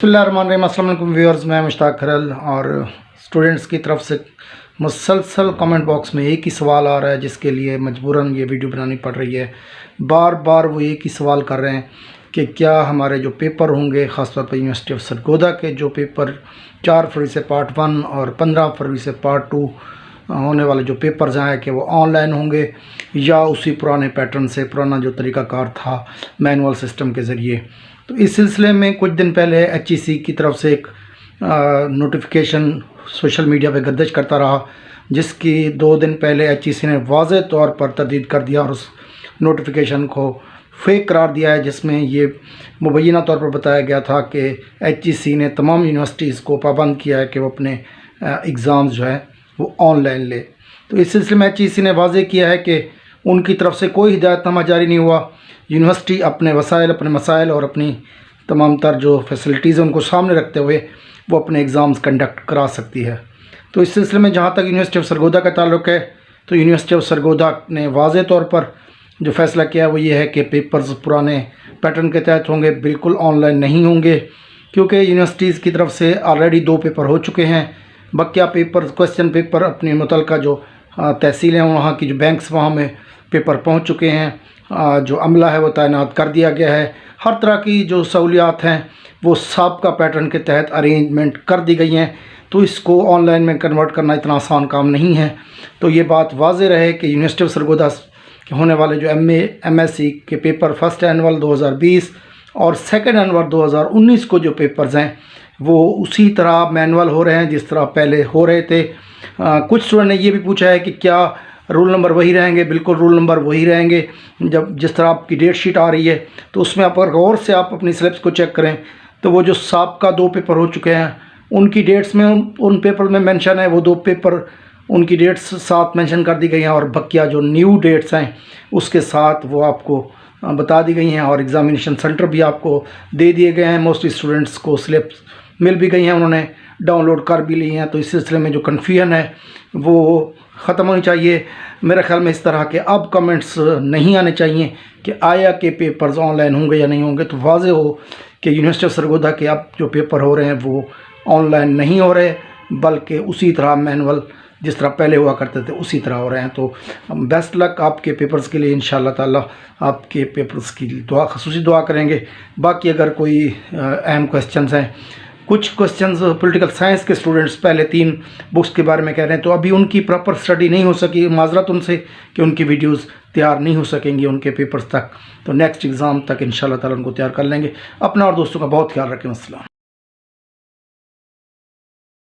बिस्मिल्लाहिर्रहमानिर्रहीम। अस्सलाम वालेकुम व्यूअर्स, मैं मुश्ताक खरल। और स्टूडेंट्स की तरफ से मुसलसल कमेंट बॉक्स में एक ही सवाल आ रहा है, जिसके लिए मजबूरन ये वीडियो बनानी पड़ रही है। बार बार वो एक ही सवाल कर रहे हैं कि क्या हमारे जो पेपर होंगे, ख़ासतौर पर यूनिवर्सिटी ऑफ सरगोदा के जो पेपर 4 फरवरी से पार्ट 1 और 15 फरवरी से पार्ट 2 होने वाले जो पेपर्स हैं, कि वो ऑनलाइन होंगे या उसी पुराने पैटर्न से, पुराना जो तरीक़ाकार था मैनुअल सिस्टम के ज़रिए। तो इस सिलसिले में कुछ दिन पहले HEC की तरफ से एक नोटिफिकेशन सोशल मीडिया पे गर्दिश करता रहा, जिसकी 2 दिन पहले HEC ने वाज़ेह तौर पर तरदीद कर दिया और उस नोटिफिकेशन को फेक करार दिया है, जिसमें ये मुबैना तौर पर बताया गया था कि HEC ने तमाम यूनिवर्सिटीज़ को पाबंद किया है कि वो अपने एग्ज़ाम्स जो है वो ऑनलाइन ले। तो इस सिलसिले में HEC ने वाज़ेह किया है कि उनकी तरफ से कोई हिदायतनामा जारी नहीं हुआ। यूनिवर्सिटी अपने वसाइल, अपने मसाइल और अपनी तमाम तर जो फैसिलिटीज़ हैं उनको सामने रखते हुए वो अपने एग्ज़ाम्स कंडक्ट करा सकती है। तो इस सिलसिले में जहाँ तक यूनिवर्सिटी ऑफ सरगोदा का ताल्लुक़ है, तो यूनिवर्सिटी ऑफ सरगोदा ने वाज़ेह तौर पर जो फ़ैसला किया है वो ये है कि पेपर्स पुराने पैटर्न के तहत होंगे, बिल्कुल ऑनलाइन नहीं होंगे, क्योंकि यूनिवर्सिटीज़ की तरफ से ऑलरेडी 2 पेपर हो चुके हैं। बकिया पेपर, क्वेश्चन पेपर अपनी मुतलका जो तहसीलें हैं वहाँ की जो बैंक्स, वहाँ में पेपर पहुँच चुके हैं। जो अमला है वो तैनात कर दिया गया है। हर तरह की जो सहूलियात हैं वो साबका पैटर्न के तहत अरेंजमेंट कर दी गई हैं। तो इसको ऑनलाइन में कन्वर्ट करना इतना आसान काम नहीं है। तो ये बात वाज़ेह रहे कि यूनिवर्सिटी ऑफ सरगोदा के होने वाले जो MA MSc के पेपर फर्स्ट एनुअल 2020 और सेकंड एनुअल 2019 को जो पेपर्स हैं वो उसी तरह मैनुअल हो रहे हैं जिस तरह पहले हो रहे थे। कुछ स्टूडेंट ने ये भी पूछा है कि क्या रोल नंबर वही रहेंगे। बिल्कुल रोल नंबर वही रहेंगे। जब जिस तरह आपकी डेट शीट आ रही है तो उसमें आप अगर गौर से आप अपनी स्लिप्स को चेक करें तो वो जो साबका 2 पेपर हो चुके हैं उनकी डेट्स में उन पेपर में मेंशन है, वो 2 पेपर उनकी डेट्स साथ मेंशन कर दी गई हैं, और बकिया जो न्यू डेट्स हैं उसके साथ वो आपको बता दी गई हैं, और एग्ज़ामिनेशन सेंटर भी आपको दे दिए गए हैं। मोस्टली स्टूडेंट्स को स्लिप्स मिल भी गई हैं, उन्होंने डाउनलोड कर भी ली हैं। तो इस सिलसिले में जो कन्फ्यूजन है वो ख़त्म होनी चाहिए। मेरे ख्याल में इस तरह के अब कमेंट्स नहीं आने चाहिए कि आया के पेपर्स ऑनलाइन होंगे या नहीं होंगे। तो वाज़ेह हो कि यूनिवर्सिटी ऑफ सरगोदा के अब जो पेपर हो रहे हैं वो ऑनलाइन नहीं हो रहे, बल्कि उसी तरह मैनुअल जिस तरह पहले हुआ करते थे उसी तरह हो रहे हैं। तो बेस्ट लक आपके पेपर्स के लिए। इंशाअल्लाह ताला आपके पेपर्स की दुआ, ख़ुसूसी दुआ करेंगे। बाकी अगर कोई अहम क्वेश्चंस हैं, कुछ क्वेश्चंस पॉलिटिकल साइंस के स्टूडेंट्स पहले 3 बुक्स के बारे में कह रहे हैं, तो अभी उनकी प्रॉपर स्टडी नहीं हो सकी। माजरत उनसे कि उनकी वीडियोस तैयार नहीं हो सकेंगी उनके पेपर्स तक। तो नेक्स्ट एग्ज़ाम तक इंशाअल्लाह ताला उनको तैयार कर लेंगे। अपना और दोस्तों का बहुत ख्याल रखें। अस्सलाम।